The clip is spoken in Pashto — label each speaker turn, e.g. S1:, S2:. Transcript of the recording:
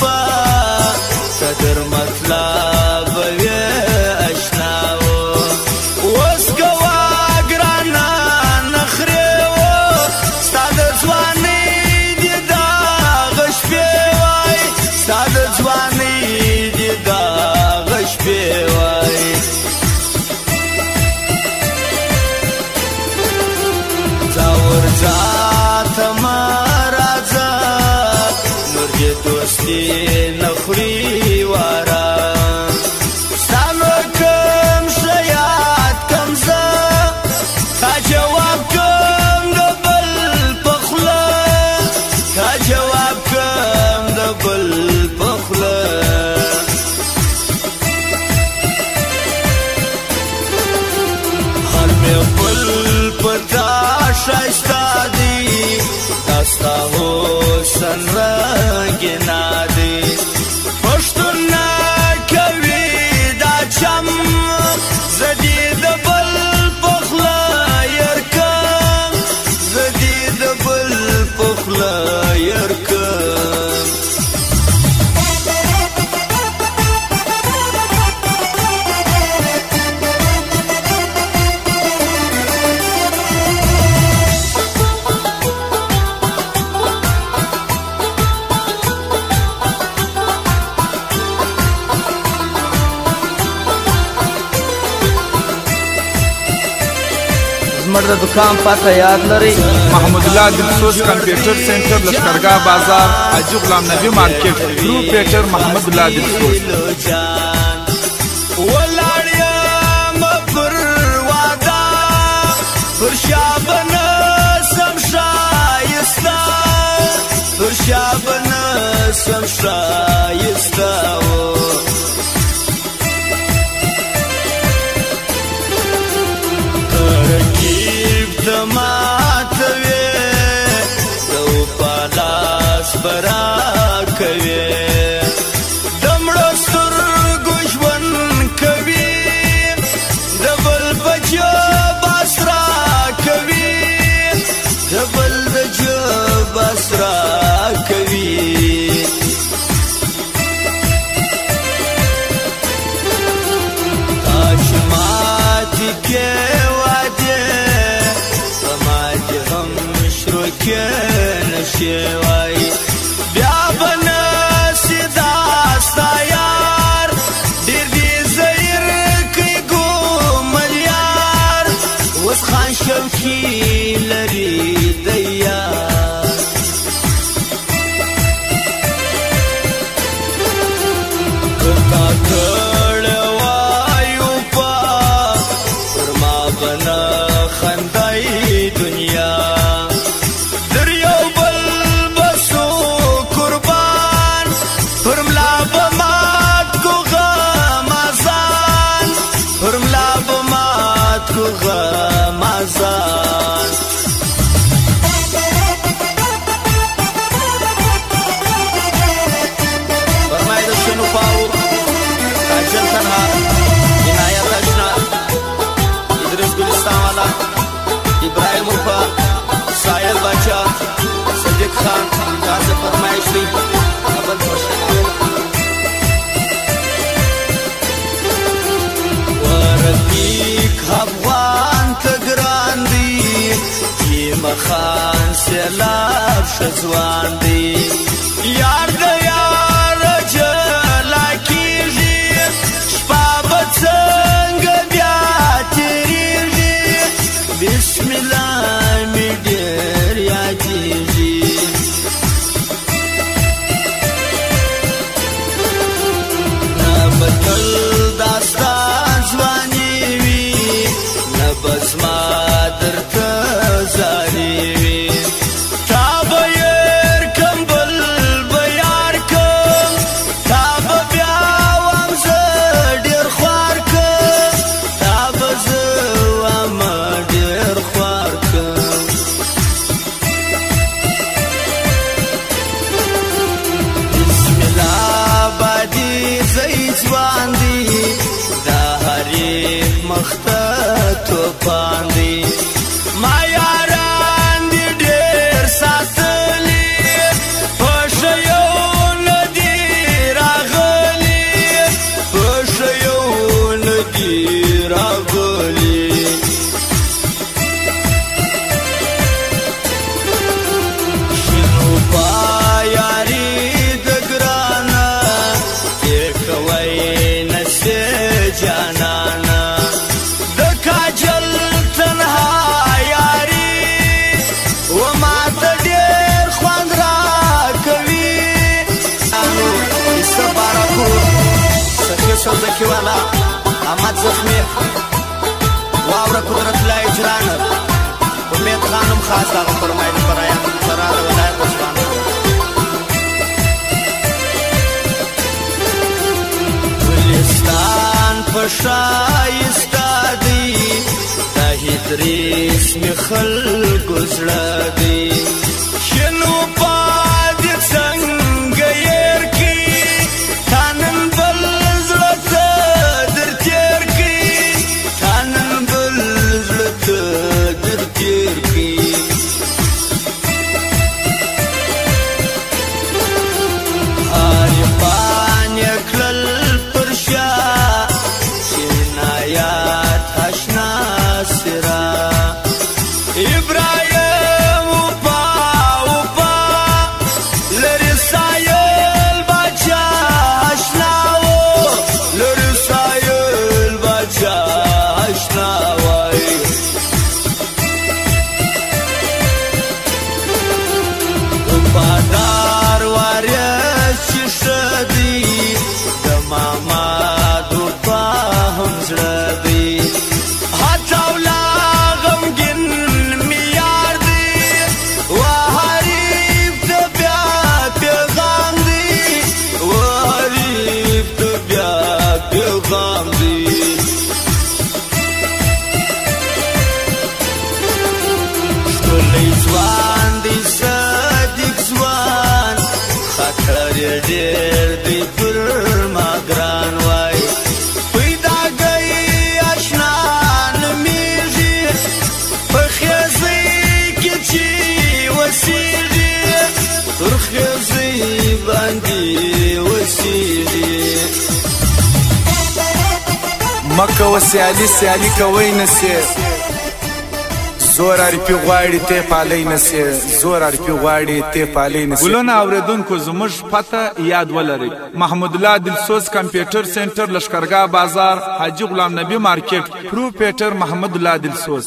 S1: په قدر مطلب وې اشنا اوس کوا ګرانا نخره ستا د ځوانۍ دي دا غشپې وای ستا د ځوانۍ دي دا غشپې وای ورځه مرزه نور دې دوستي نخوري واره سالو کوم شیات کوم زه تا جواب کوم د بل په خوله تا جواب کوم د بل په خوله هر مې خپل پتا شایسته دی داستا حسن رنګینا دی پښتون نه کوي دا چم زدي د بل په خوله یرکم زدي د بل په خوله یرکم
S2: مرد दुकान पता याद लरी
S3: محمد الله دلسوز کمپیوټر سنټر لشکرګاه بازار حاجی غلام نبی مارکیټ پروپرایټر محمد الله دلسوز
S1: ولاړیا مفر وادا پر شابن سم شایستا پر شابن سم شایستا ماتوي دو پالاس برا کوي دمړو سترګو ژوند کوي دبل بجو باسرا کوي دبل بجو باسرا کوي اجماعتي کې شوای بیا بنسی داستا یار ډیر دې زیر کوي ګوملیار اوس خان شوقي لري دیار کتا کړه وایو پا پر ما بنا خندای دنیا ابراهیم وفا سایل بچا صدیق خان تاسو فرمایش دی اول ورفیق افغان تگران دی کی مخان سیلاب شزوان دی یار د یار جلا کیږي شپه به څنګه بیا تیریږي بسم الله می ډېر یادېږي نه به تل داستان ځواني وي نه به زما درته زاري وي تا به یار کم بل به یار کم تا به بیا وم زه ډېر خوار کم تا به زه وم ډېر خوار کم بسم الله بادي زی ځوان دی دا هرې مخته توپان دی ما یاران دی ډېر ساتلی په شیو نه دي والا احمد زخمی واوره قدرت الله اجرانه امید خانم خاص هغه فرمایله برایان فرار ولایت عثمان ګلستان په ښایسته دی د هدریس مې خلکو زړه دی شنو پاتې څنګه ير کړي تا نن بل زړه ته در تېر کړي تا نن بل زړه ته در تېر کړي عارفان یې کړل پر شا چې عنایت اشنا سرا ابراهیم وپا لري سایل بچا اشنا و لري سایل بچا اشنا وای وفادار وارث چې شدي د ماما د په هم زړه دی هڅولا غمګن میار دی وحریف د بیا پیغام دی وحریف د بیا پیغام دی ښکلی ځوان دی صدیق ځوان خطر یې ډېر دی پر ما ګران وای پیدا گئی اشنا نمیږي په خیزۍ کې چې وسیږي پر خیزۍ باندې وسیږي
S3: مکه وسیالي سیالي کوي نسي زور عرفي غواړي ته پالي نسي زور عرفي غواړي ته پالي نسي ګلونه اوریدونکو زموږ پته یاد ولرئ محمد الله دلسوز کمپیوټر سنټر لشکرګاه بازار حاجی غلام نبی مارکیټ پروفیسور محمد الله دلسوز